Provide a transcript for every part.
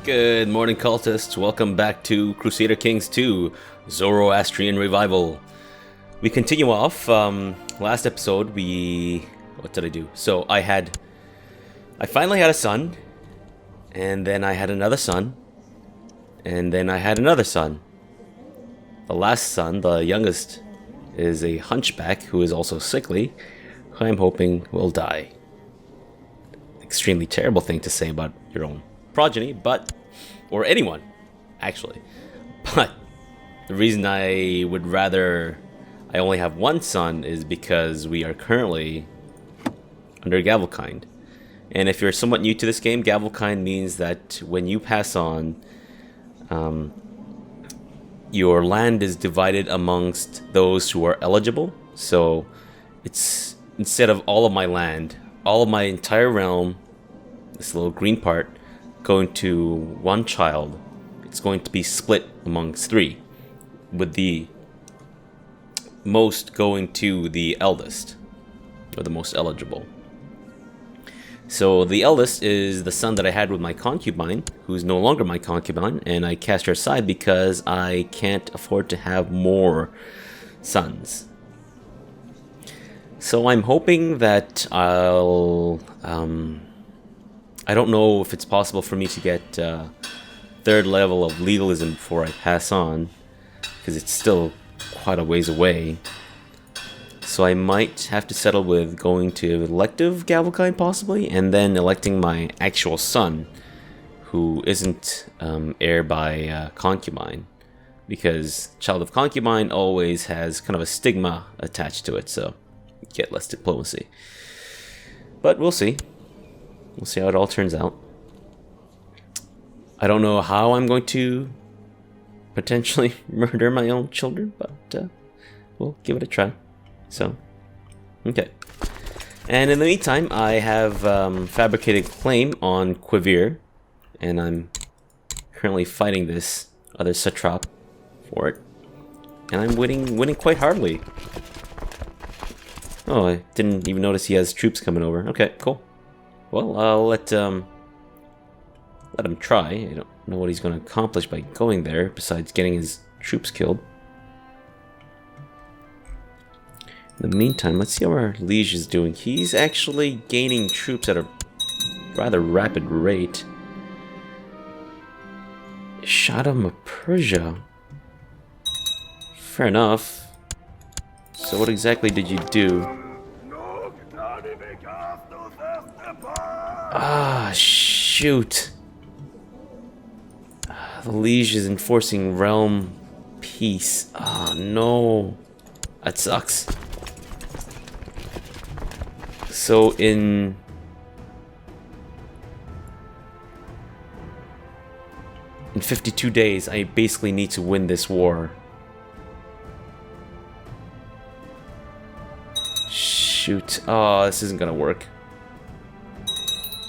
Good morning, cultists. Welcome back to Crusader Kings 2, Zoroastrian Revival. We continue off. Last episode, what did I do? So I finally had a son, and then I had another son, and then I had another son. The last son, the youngest, is a hunchback who is also sickly, who I'm hoping will die. Extremely terrible thing to say about your own progeny, or anyone, actually. But the reason I would rather I only have one son is because we are currently under Gavelkind. And if you're somewhat new to this game, Gavelkind means that when you pass on, your land is divided amongst those who are eligible. So it's instead of all of my land, all of my entire realm, this little green part, going to one child, it's going to be split amongst three, with the most going to the eldest, or the most eligible. So the eldest is the son that I had with my concubine, who's no longer my concubine, and I cast her aside because I can't afford to have more sons. So I'm hoping that I don't know if it's possible for me to get third level of legalism before I pass on, because it's still quite a ways away. So I might have to settle with going to elective Gavelkind possibly, and then electing my actual son, who isn't heir by concubine, because child of concubine always has kind of a stigma attached to it, so you get less diplomacy. But we'll see. We'll see how it all turns out. I don't know how I'm going to potentially murder my own children, but we'll give it a try. So, okay. And in the meantime, I have fabricated a claim on Quivir, and I'm currently fighting this other satrap for it. And I'm winning quite hardly. Oh, I didn't even notice he has troops coming over. Okay, cool. Well, I'll let him try. I don't know what he's going to accomplish by going there, besides getting his troops killed. In the meantime, let's see how our liege is doing. He's actually gaining troops at a rather rapid rate. Shaddam of Persia. Fair enough. So what exactly did you do? Ah, shoot. The liege is enforcing realm peace. Ah, no. That sucks. So in 52 days, I basically need to win this war. Shoot. Oh, this isn't gonna work.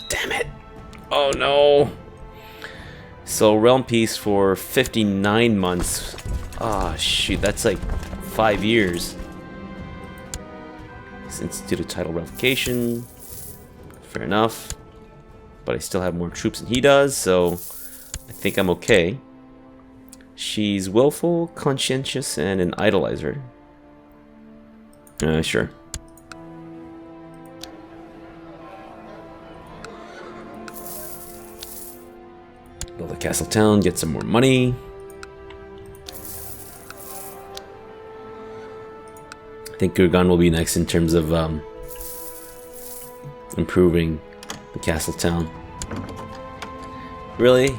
Damn it. Oh no. So realm peace for 59 months. Ah, shoot, that's like 5 years. Institute of title revocation. Fair enough. But I still have more troops than he does, so I think I'm okay. She's willful, conscientious, and an idolizer. Sure. Build a castle town, get some more money. I think Gurgan will be next in terms of improving the castle town. Really?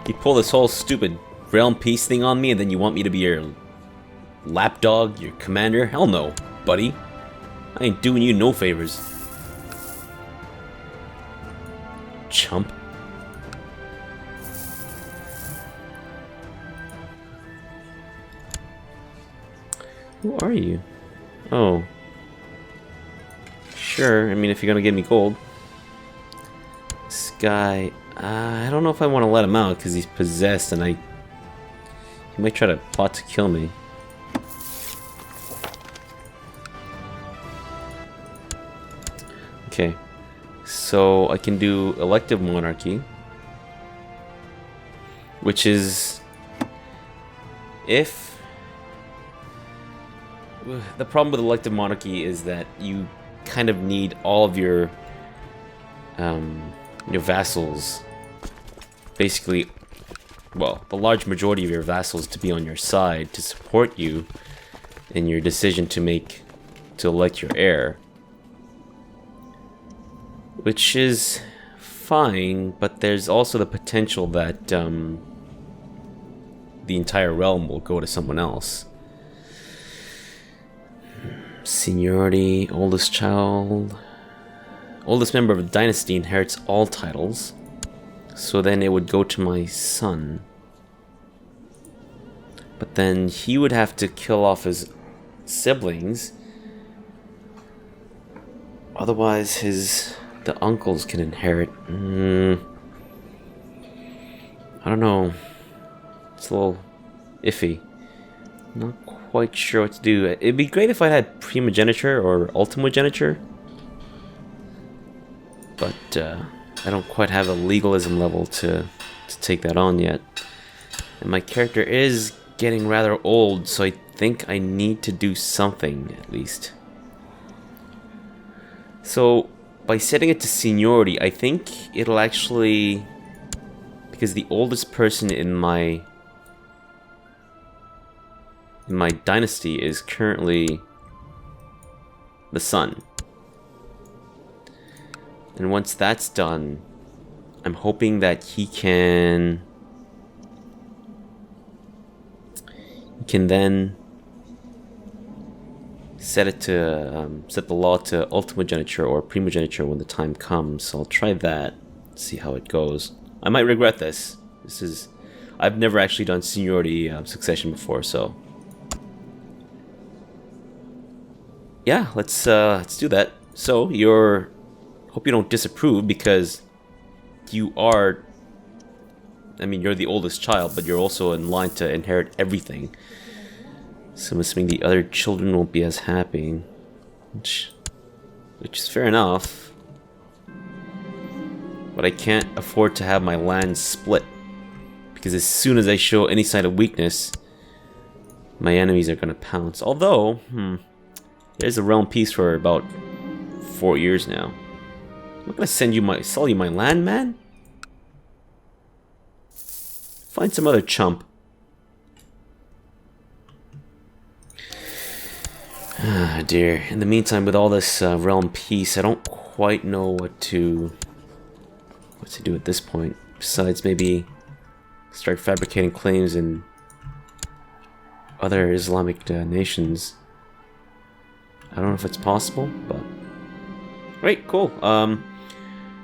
You pull this whole stupid realm peace thing on me and then you want me to be your lapdog, your commander? Hell no, buddy. I ain't doing you no favors. Chump. Who are you? Oh. Sure, I mean, if you're gonna give me gold. This guy... I don't know if I want to let him out, because he's possessed, and he might try to plot to kill me. Okay. So, I can do elective monarchy. which is if the problem with elective monarchy is that you kind of need all of your vassals, basically, well, the large majority of your vassals to be on your side to support you in your decision to elect your heir, which is fine, but there's also the potential that the entire realm will go to someone else. Seniority, oldest child. Oldest member of a dynasty inherits all titles. So then it would go to my son. But then he would have to kill off his siblings. Otherwise the uncles can inherit. I don't know. It's a little iffy. Not quite sure what to do. It'd be great if I had primogeniture or ultimogeniture, but I don't quite have a legalism level to take that on yet. And my character is getting rather old, so I think I need to do something at least. So by setting it to seniority, I think it'll actually, because the oldest person in my dynasty is currently the son. And once that's done, I'm hoping that he can then set the law to ultimogeniture or primogeniture when the time comes. So I'll try that, see how it goes. I might regret this. I've never actually done seniority succession before, so yeah, let's do that. So hope you don't disapprove, because you're the oldest child, but you're also in line to inherit everything. So I'm assuming the other children won't be as happy, which is fair enough. But I can't afford to have my land split, because as soon as I show any sign of weakness, my enemies are gonna pounce. Although, there's a realm peace for about 4 years now. I'm not gonna sell you my land, man. Find some other chump. Ah, dear. In the meantime, with all this realm peace, I don't quite know what to do at this point. Besides, maybe start fabricating claims in other Islamic nations. I don't know if it's possible, but great, cool.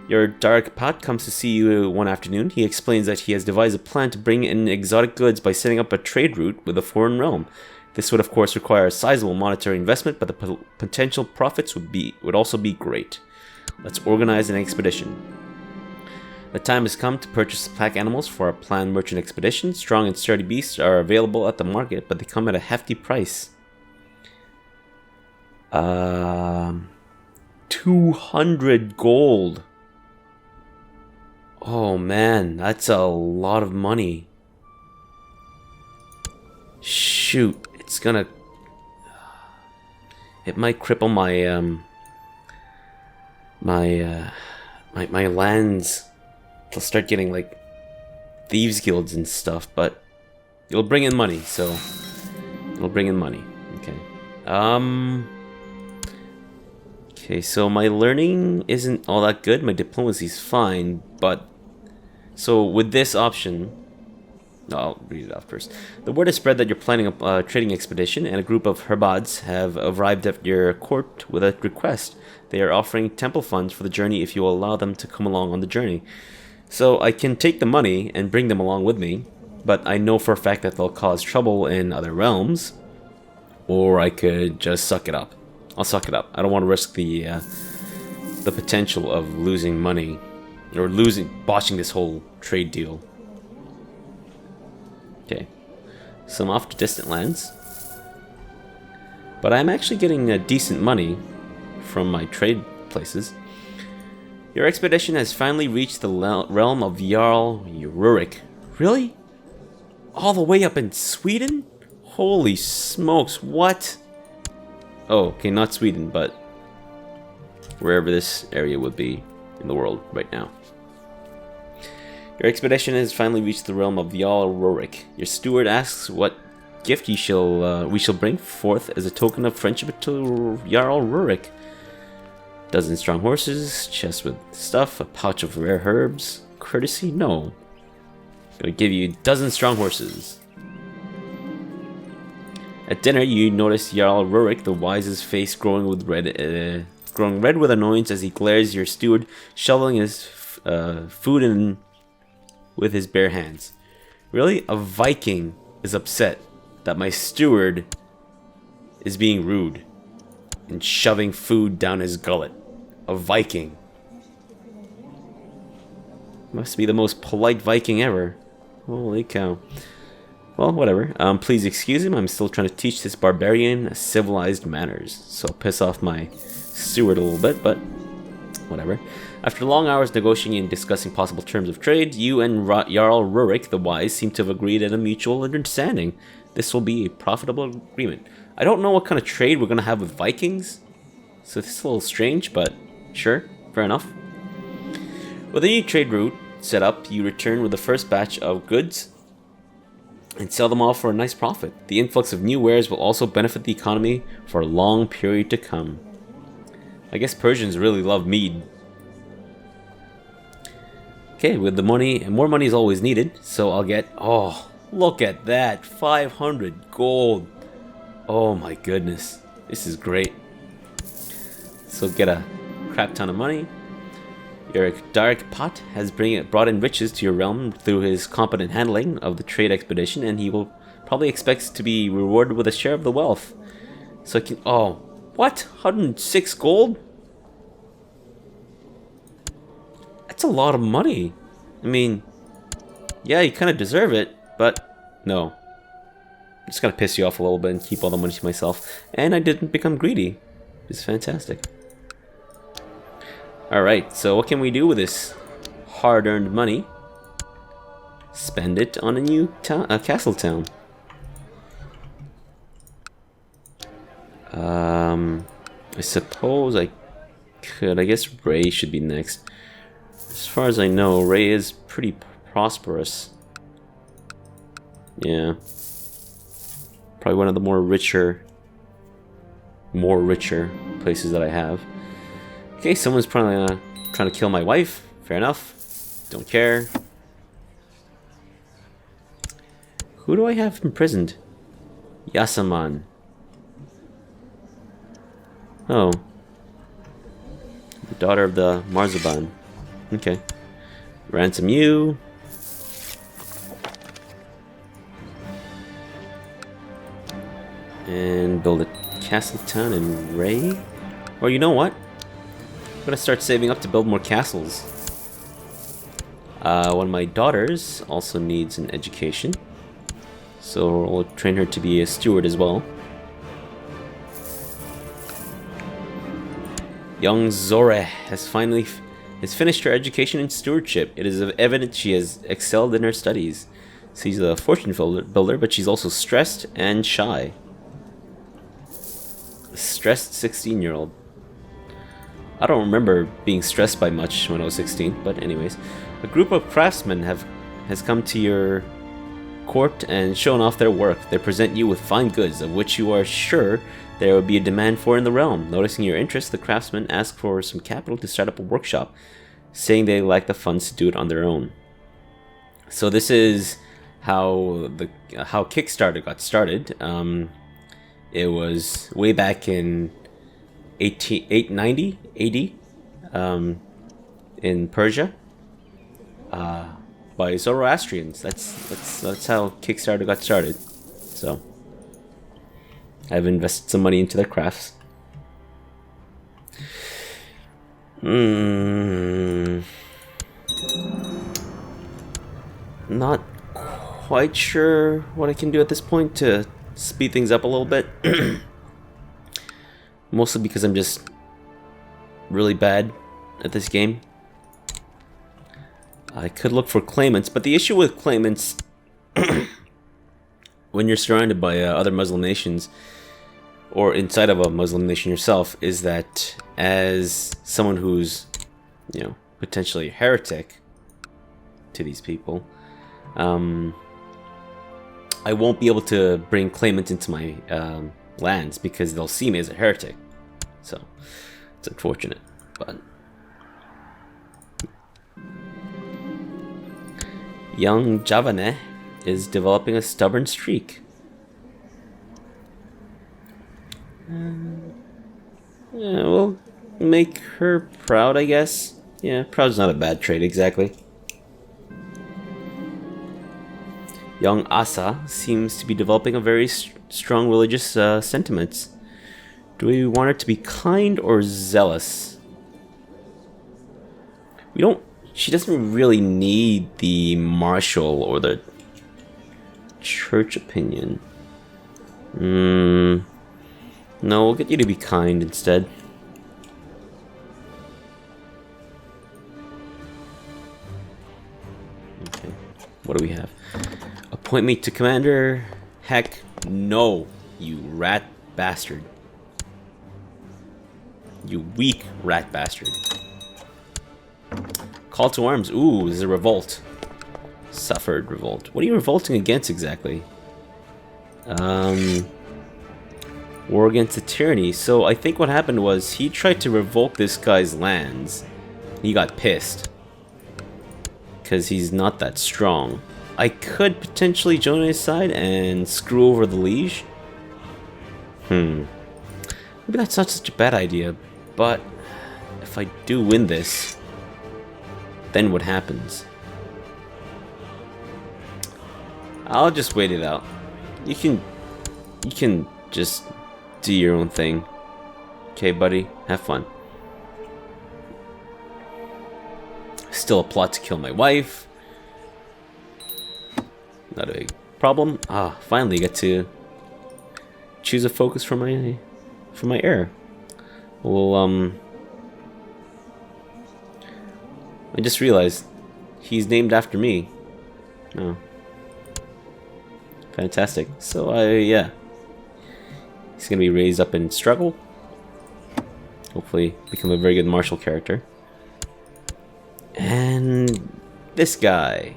Your Dark Pat comes to see you one afternoon. He explains that he has devised a plan to bring in exotic goods by setting up a trade route with a foreign realm. This would of course require a sizable monetary investment, but the potential profits would also be great. Let's organize an expedition. The time has come to purchase pack animals for a planned merchant expedition. Strong and sturdy beasts are available at the market, but they come at a hefty price. 200 gold. Oh man, that's a lot of money. Shoot, it might cripple my lands. They'll start getting like thieves guilds and stuff, but it'll bring in money, so it'll bring in money. Okay. Okay, so my learning isn't all that good. My diplomacy's fine, but so with this option, I'll read it off first. The word is spread that you're planning a trading expedition, and a group of herbads have arrived at your court with a request. They are offering temple funds for the journey if you will allow them to come along on the journey. So I can take the money and bring them along with me, but I know for a fact that they'll cause trouble in other realms, or I could just suck it up. I'll suck it up. I don't want to risk the potential of losing money, or botching this whole trade deal. Okay, so I'm off to distant lands, but I'm actually getting decent money from my trade places. Your expedition has finally reached the realm of Jarl Rurik. Really? All the way up in Sweden? Holy smokes, what? Oh, okay, not Sweden, but wherever this area would be in the world right now. Your expedition has finally reached the realm of Jarl Rorik. Your steward asks what gift we shall bring forth as a token of friendship to Jarl Rorik. Dozen strong horses, chest with stuff, a pouch of rare herbs. Courtesy? No. Gonna give you a dozen strong horses. At dinner, you notice Jarl Rorik, the Wise's face growing red with annoyance as he glares your steward, shoveling his food in with his bare hands. Really? A Viking is upset that my steward is being rude and shoving food down his gullet. A Viking. Must be the most polite Viking ever. Holy cow. Well, whatever. Please excuse him. I'm still trying to teach this barbarian civilized manners. So I'll piss off my steward a little bit, but whatever. After long hours negotiating and discussing possible terms of trade, you and Jarl Rurik the Wise seem to have agreed at a mutual understanding. This will be a profitable agreement. I don't know what kind of trade we're going to have with Vikings, so this is a little strange, but sure, fair enough. With a new trade route set up, you return with the first batch of goods and sell them all for a nice profit. The influx of new wares will also benefit the economy for a long period to come. I guess Persians really love mead. Okay, with the money, and more money is always needed, so I'll get, oh, look at that, 500 gold. Oh my goodness, this is great. So get a crap ton of money. Your Dark Pot has brought in riches to your realm through his competent handling of the trade expedition, and he will probably expect to be rewarded with a share of the wealth. So I can, oh, what? 106 gold? That's a lot of money. I mean, yeah, you kind of deserve it, but no. I'm just gonna piss you off a little bit and keep all the money to myself. And I didn't become greedy. It's fantastic. Alright, so what can we do with this hard-earned money? Spend it on a new castle town. I suppose I could. I guess Ray should be next. As far as I know, Ray is pretty prosperous. Yeah. Probably one of the more richer places that I have. Okay, someone's probably trying to kill my wife. Fair enough. Don't care. Who do I have imprisoned? Yasaman. Oh. The daughter of the Marzaban. Okay. Ransom you. And build a castle town in Ray. Or you know what? I'm gonna start saving up to build more castles. One of my daughters also needs an education, so I'll train her to be a steward as well. Young Zora has finished her education in stewardship. It is evident she has excelled in her studies. She's a fortune builder, but she's also stressed and shy. A stressed 16-year-old. I don't remember being stressed by much when I was 16, but anyways. A group of craftsmen has come to your court and shown off their work. They present you with fine goods, of which you are sure there will be a demand for in the realm. Noticing your interest, the craftsmen ask for some capital to start up a workshop, saying they lack the funds to do it on their own. So this is how Kickstarter got started. It was way back in 890 AD in Persia by Zoroastrians. That's how Kickstarter got started. So I've invested some money into their crafts. Not quite sure what I can do at this point to speed things up a little bit. Mostly because I'm just really bad at this game. I could look for claimants, but the issue with claimants when you're surrounded by other Muslim nations, or inside of a Muslim nation yourself, is that as someone who's, you know, potentially a heretic to these people, I won't be able to bring claimants into my lands because they'll see me as a heretic. So it's unfortunate, but young Javane is developing a stubborn streak. Yeah, we'll make her proud, I guess. Yeah, proud's not a bad trait exactly. Young Asa seems to be developing a very strong religious sentiments. Do we want her to be kind or zealous? We don't. She doesn't really need the martial or the church opinion. No, we'll get you to be kind instead. Okay, what do we have? Appoint me to commander? Heck no, you rat bastard. You weak rat bastard. Call to arms. Ooh, this is a revolt. Suffered revolt. What are you revolting against exactly? War against the tyranny. So I think what happened was he tried to revoke this guy's lands. He got pissed. Because he's not that strong. I could potentially join his side and screw over the liege. Maybe that's not such a bad idea. But if I do win this, then what happens? I'll just wait it out. You can just do your own thing. Okay, buddy, have fun. Still a plot to kill my wife. Not a big problem. Ah, finally get to choose a focus for my heir. Well, I just realized he's named after me. Oh. Fantastic. So yeah. He's gonna be raised up in struggle. Hopefully become a very good martial character. And this guy.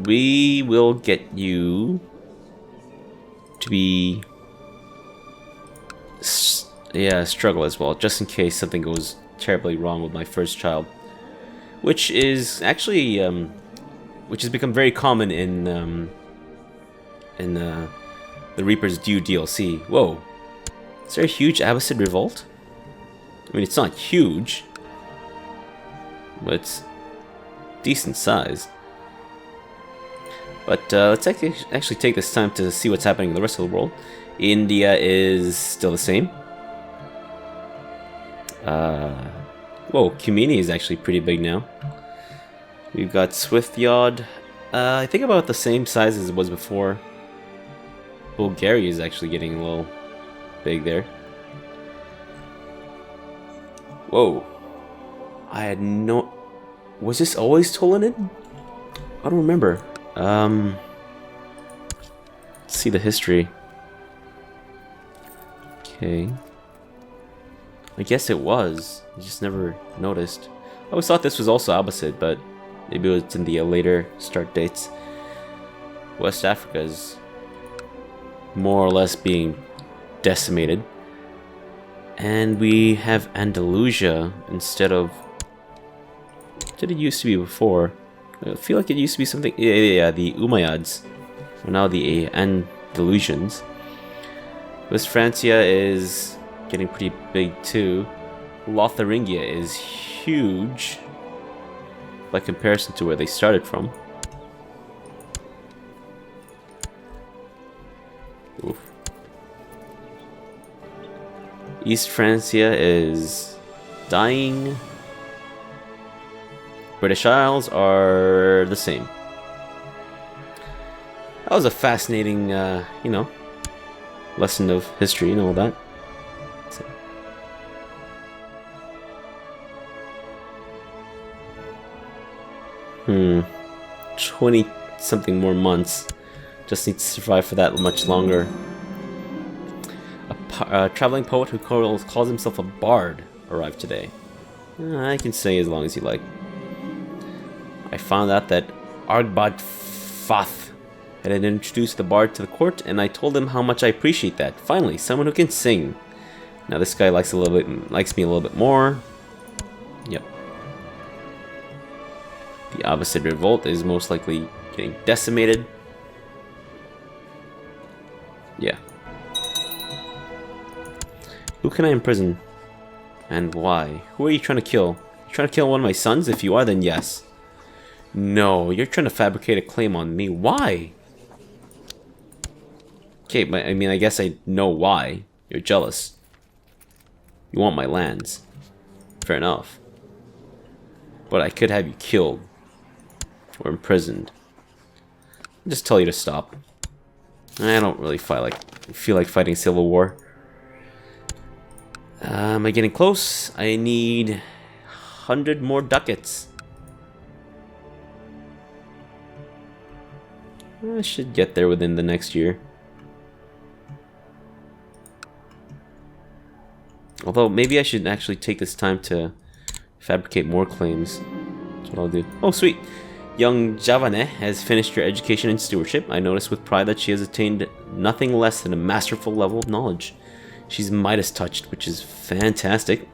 We will get you to be struggle as well, just in case something goes terribly wrong with my first child, which is actually which has become very common in the Reaper's Due DLC. Whoa, is there a huge Abbasid revolt? I mean, it's not huge, but it's decent size. But let's actually take this time to see what's happening in the rest of the world. India is still the same. Whoa, Kumini is actually pretty big now. We've got Swiftyod. I think about the same size as it was before. Bulgaria is actually getting a little big there. Whoa. I had no... Was this always Tolenid? I don't remember. Let's see the history. Okay. I guess it was. I just never noticed. I always thought this was also Abbasid, but maybe it was in the later start dates. West Africa is more or less being decimated. And we have Andalusia instead of... What did it used to be before? I feel like it used to be something... Yeah, the Umayyads are now the Andalusians. West Francia is getting pretty big too. Lotharingia is huge by comparison to where they started from. Oof. East Francia is dying. British Isles are the same. That was a fascinating, you know, lesson of history and all that. So. 20 something more months. Just need to survive for that much longer. A traveling poet who calls himself a bard arrived today. I can say as long as you like. I found out that Argbad Fath had introduced the bard to the court, and I told him how much I appreciate that. Finally, someone who can sing. Now this guy likes me a little bit more. Yep. The Abbasid revolt is most likely getting decimated. Yeah. Who can I imprison? And why? Who are you trying to kill? You trying to kill one of my sons? If you are, then yes. No, you're trying to fabricate a claim on me. Why? Okay, but I mean, I guess I know why. You're jealous. You want my lands. Fair enough. But I could have you killed. Or imprisoned. I'll just tell you to stop. I don't really feel like fighting civil war. Am I getting close? I need 100 more ducats. I should get there within the next year. Although, maybe I should actually take this time to fabricate more claims. That's what I'll do. Oh, sweet! Young Javane has finished her education in stewardship. I notice with pride that she has attained nothing less than a masterful level of knowledge. She's Midas touched, which is fantastic.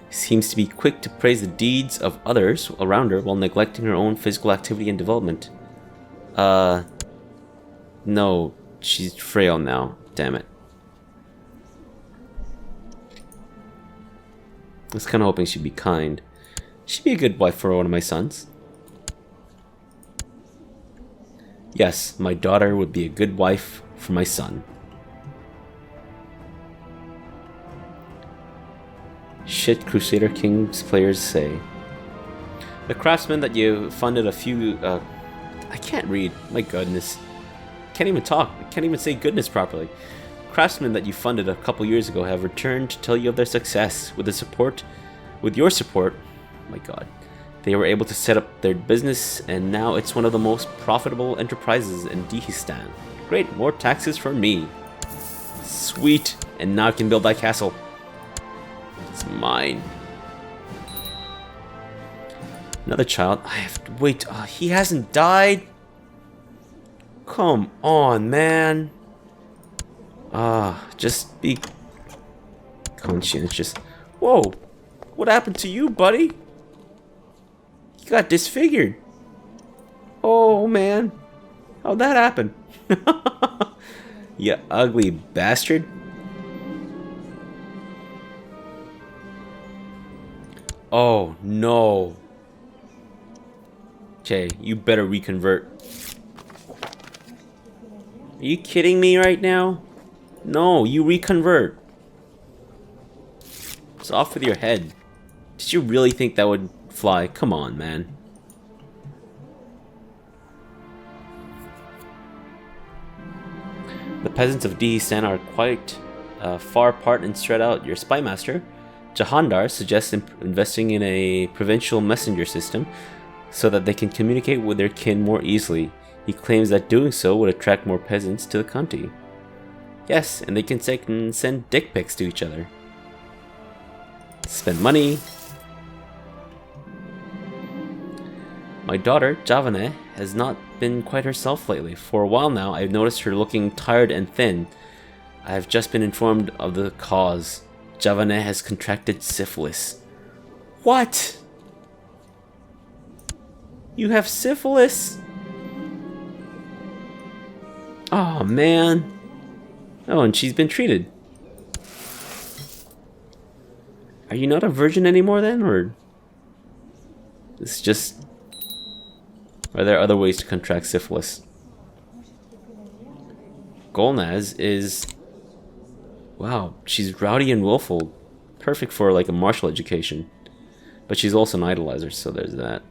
Seems to be quick to praise the deeds of others around her while neglecting her own physical activity and development. No, she's frail now. Damn it. I was kind of hoping she'd be kind. She'd be a good wife for one of my sons. Yes, my daughter would be a good wife for my son. Shit, Crusader Kings players say. The craftsman that you funded a few... I can't read. My goodness. Can't even talk. I can't even say goodness properly. Craftsmen that you funded a couple years ago have returned to tell you of their success. With your support, oh my god, they were able to set up their business, and now it's one of the most profitable enterprises in Dihistan. Great, more taxes for me. Sweet, and now I can build that castle. It's mine. Another child. I have to wait. He hasn't died? Come on, man. Just be conscientious. Whoa, what happened to you, buddy? You got disfigured. Oh, man. How'd that happen? You ugly bastard. Oh, no. Okay, you better reconvert. Are you kidding me right now? No, you reconvert. It's off with your head. Did you really think that would fly? Come on, man. The peasants of Dihistan are quite far apart and spread out. Your spy master, Jahandar, suggests investing in a provincial messenger system so that they can communicate with their kin more easily. He claims that doing so would attract more peasants to the county. Yes, and they can send dick pics to each other. Spend money. My daughter, Javane, has not been quite herself lately. For a while now, I've noticed her looking tired and thin. I have just been informed of the cause. Javane has contracted syphilis. What? You have syphilis? Oh, man. Oh, and she's been treated. Are you not a virgin anymore then, or... It's just... Are there other ways to contract syphilis? Golnaz is... Wow, she's rowdy and willful. Perfect for, like, a martial education. But she's also an idolizer, so there's that.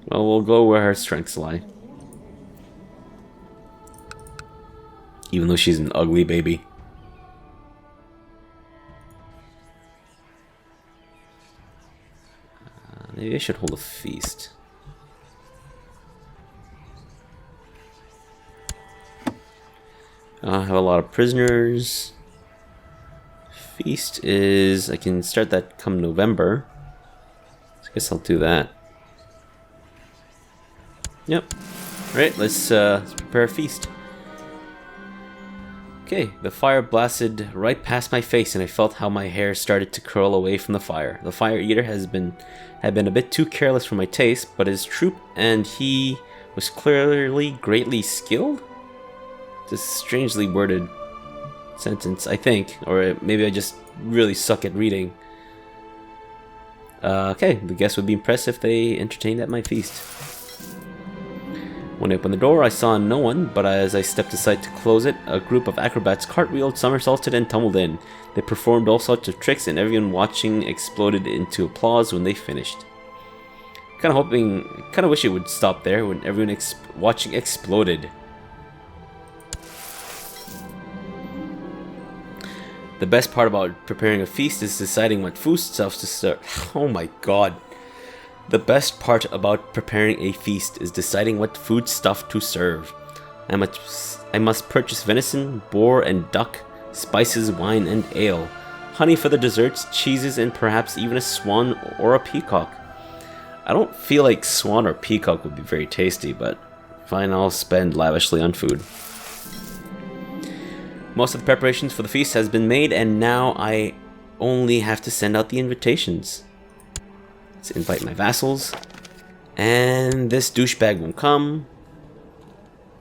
Well, we'll go where her strengths lie. Even though she's an ugly baby. Maybe I should hold a feast. I have a lot of prisoners. Feast is... I can start that come November. So I guess I'll do that. Yep. Alright, let's prepare a feast. Okay, the fire blasted right past my face and I felt how my hair started to curl away from the fire. The fire eater had been a bit too careless for my taste, but his troop and he was clearly greatly skilled? This strangely worded sentence, I think. Or maybe I just really suck at reading. Okay, the guests would be impressed if they entertained at my feast. When I opened the door, I saw no one, but as I stepped aside to close it, a group of acrobats cartwheeled, somersaulted, and tumbled in. They performed all sorts of tricks, and everyone watching exploded into applause when they finished. Kind of wish it would stop there when everyone watching exploded. The best part about preparing a feast is deciding what foodstuffs to serve. Oh my god. The best part about preparing a feast is deciding what foodstuff to serve. I must purchase venison, boar, and duck, spices, wine, and ale, honey for the desserts, cheeses, and perhaps even a swan or a peacock. I don't feel like swan or peacock would be very tasty, but fine, I'll spend lavishly on food. Most of the preparations for the feast has been made, and now I only have to send out the invitations. Let's invite my vassals. And this douchebag won't come,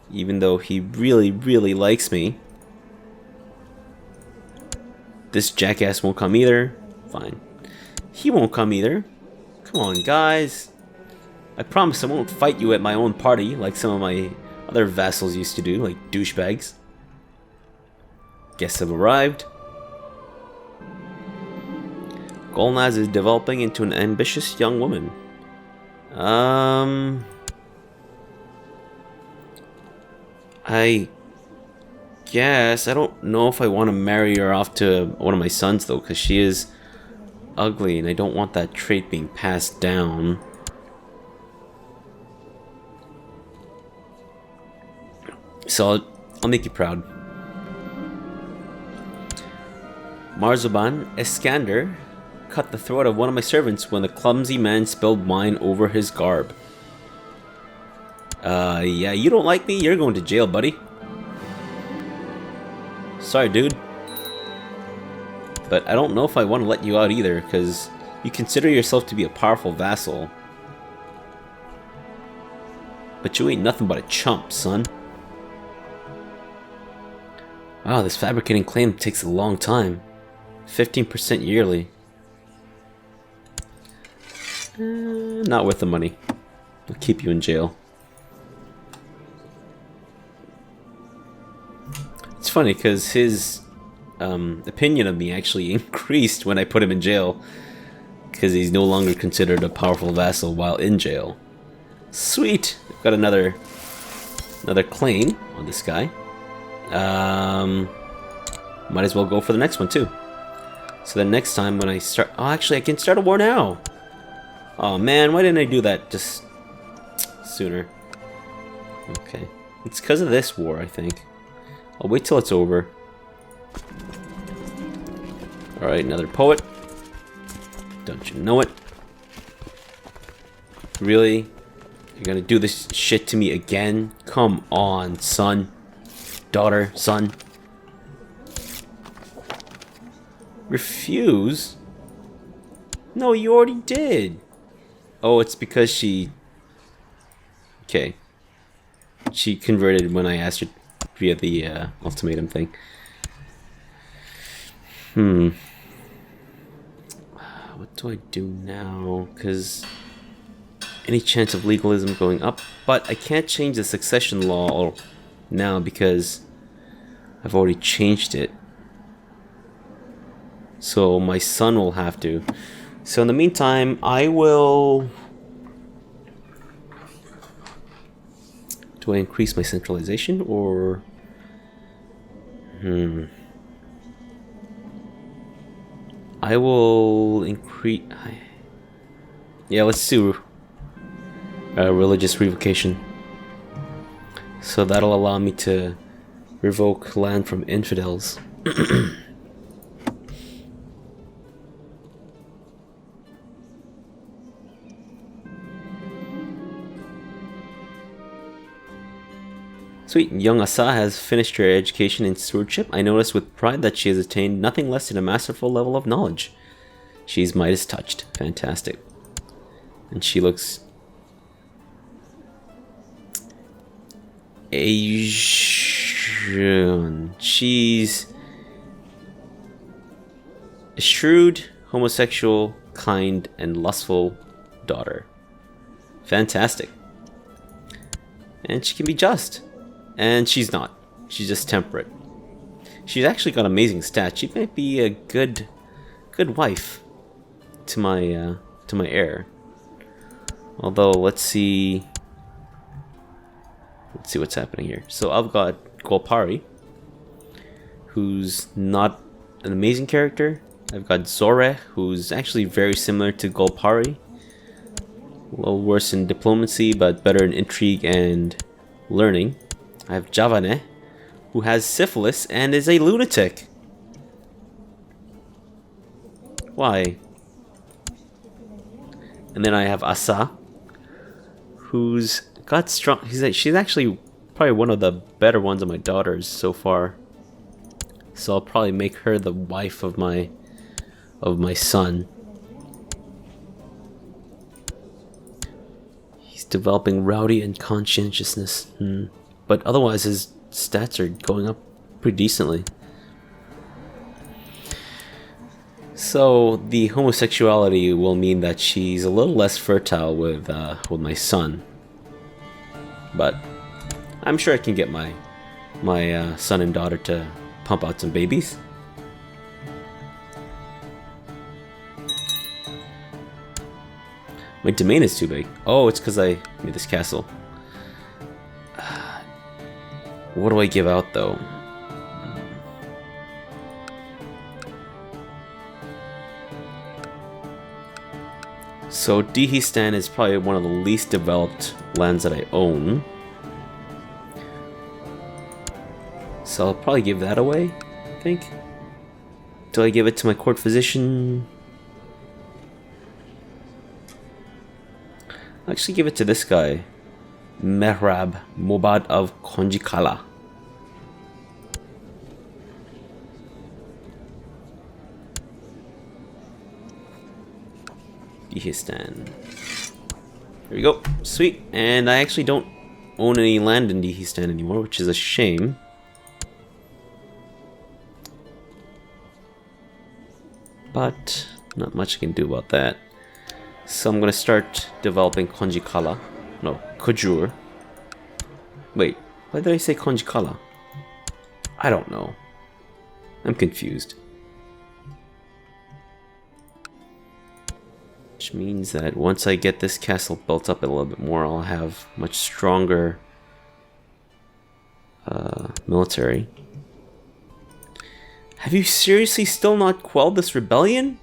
even though he really, really likes me. This jackass won't come either. Fine. He won't come either. Come on, guys. I promise I won't fight you at my own party like some of my other vassals used to do, like douchebags. Guests have arrived. Golnaz is developing into an ambitious young woman. I guess I don't know if I want to marry her off to one of my sons though, because she is ugly and I don't want that trait being passed down. So I'll make you proud. Marzoban Eskander cut the throat of one of my servants when the clumsy man spilled wine over his garb. Yeah, you don't like me? You're going to jail, buddy. Sorry, dude. But I don't know if I want to let you out either, because you consider yourself to be a powerful vassal. But you ain't nothing but a chump, son. Wow, this fabricating claim takes a long time. 15% yearly. Not worth the money. I'll keep you in jail. It's funny because his opinion of me actually increased when I put him in jail, because he's no longer considered a powerful vassal while in jail. Sweet! I've got another claim on this guy. Might as well go for the next one too. So then next time when I start... Oh, actually I can start a war now! Oh man, why didn't I do that just sooner? Okay. It's because of this war, I think. I'll wait till it's over. Alright, another poet. Don't you know it? Really? You're gonna do this shit to me again? Come on, son. Daughter, son. Refuse? No, you already did. Oh, it's because she... Okay. She converted when I asked her via the ultimatum thing. What do I do now? Because any chance of legalism going up, but I can't change the succession law now because I've already changed it. So my son will have to. So in the meantime, I will... Do I increase my centralization or... I will increase... Yeah, let's do religious revocation. So that'll allow me to revoke land from infidels. Sweet. Young Asa has finished her education in stewardship. I notice with pride that she has attained nothing less than a masterful level of knowledge. She's Midas touched. Fantastic. And she looks Asian. She's a shrewd, homosexual, kind, and lustful daughter. Fantastic. And she can be just. And she's not. She's just temperate. She's actually got amazing stats. She might be a good wife to my heir. Although let's see what's happening here. So I've got Golpari, who's not an amazing character. I've got Zoreh, who's actually very similar to Golpari. A little worse in diplomacy, but better in intrigue and learning. I have Javane, who has syphilis and is a lunatic. Why? And then I have Asa, who's got strong. She's actually probably one of the better ones of my daughters so far. So I'll probably make her the wife of my son. He's developing rowdy and conscientiousness. But otherwise, his stats are going up pretty decently. So the homosexuality will mean that she's a little less fertile with my son. But I'm sure I can get my son and daughter to pump out some babies. My domain is too big. Oh, it's because I made this castle. What do I give out, though? So, Dihistan is probably one of the least developed lands that I own. So I'll probably give that away, I think. Do I give it to my court physician? I'll actually give it to this guy. Mehrab Mobad of Konjikala. Dihistan. There we go. Sweet. And I actually don't own any land in Dihistan anymore, which is a shame. But not much I can do about that. So I'm gonna start developing Konjikala. No, Kujur. Wait, why did I say Konjikala? I don't know. I'm confused. Which means that once I get this castle built up a little bit more, I'll have much stronger military. Have you seriously still not quelled this rebellion?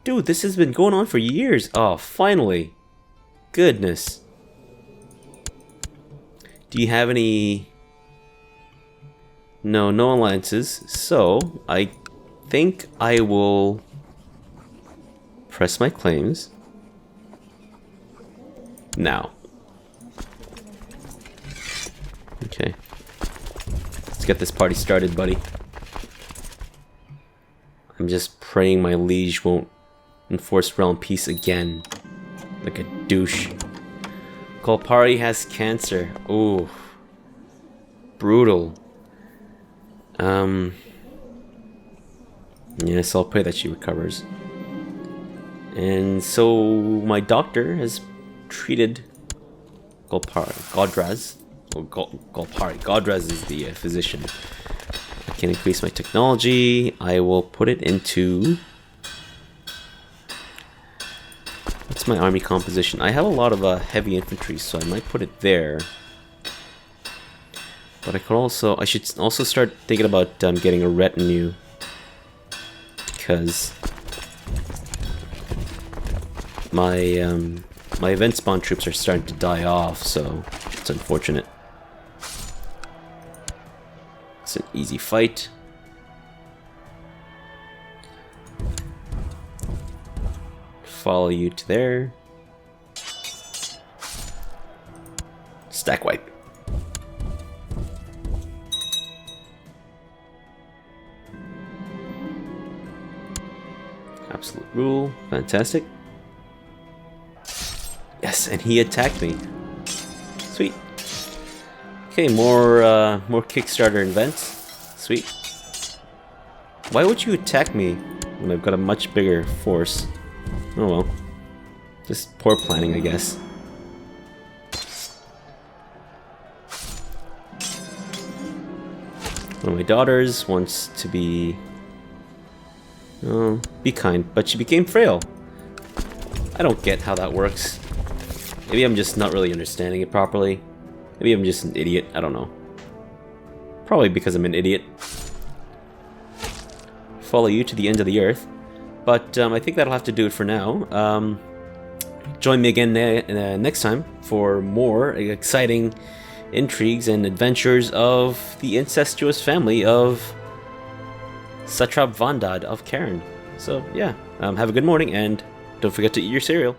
Dude, this has been going on for years. Oh, finally. Goodness. Do you have any... No alliances. So, I think I will press my claims now. Okay. Let's get this party started, buddy. I'm just praying my liege won't enforce realm peace again. Like a douche. Golpari has cancer. Ooh. Brutal. Yes, I'll pray that she recovers. And so my doctor has treated Golpari. Godraz. Or Golpari. Godraz is the physician. I can increase my technology. I will put it into... What's my army composition? I have a lot of heavy infantry, so I might put it there. But I could also... I should also start thinking about getting a retinue. Because... my event spawn troops are starting to die off, so it's unfortunate. It's an easy fight. Follow you to there. Stack wipe. Absolute rule. Fantastic. Yes, and he attacked me. Sweet. Okay, more Kickstarter events. Sweet. Why would you attack me when I've got a much bigger force? Oh well. Just poor planning, I guess. One of my daughters wants to be kind, but she became frail. I don't get how that works. Maybe I'm just not really understanding it properly. Maybe I'm just an idiot, I don't know. Probably because I'm an idiot. Follow you to the end of the earth. But I think that'll have to do it for now. Join me again next time for more exciting intrigues and adventures of the incestuous family of Satrap Vandad of Cairn. So yeah, have a good morning and don't forget to eat your cereal.